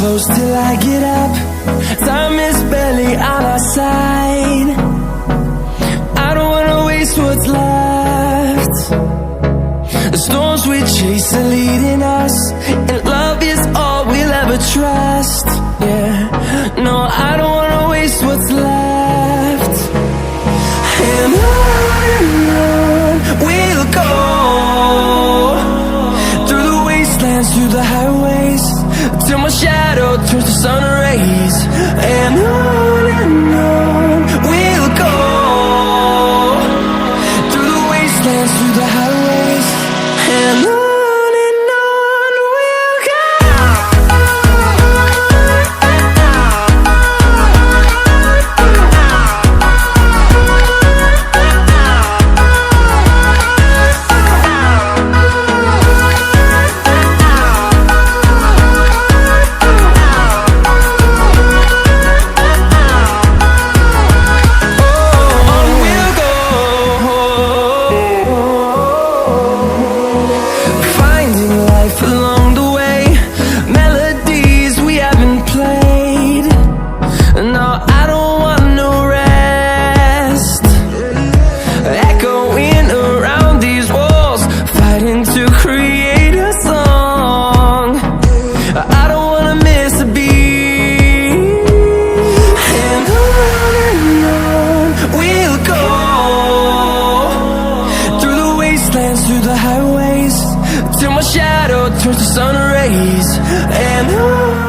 close till I get up. Time is barely on our side. I don't wanna waste what's left. The storms we chase are leading us, and love is all we'll ever trust. Yeah, no, I don't wanna waste what's left. And on we'll go, through the wastelands, through the highways, till my shadow turns to sun rays. And on we'll go, through the wastelands, through the highways, and on we'll go. Through the highways, till my shadow turns to sun rays. And on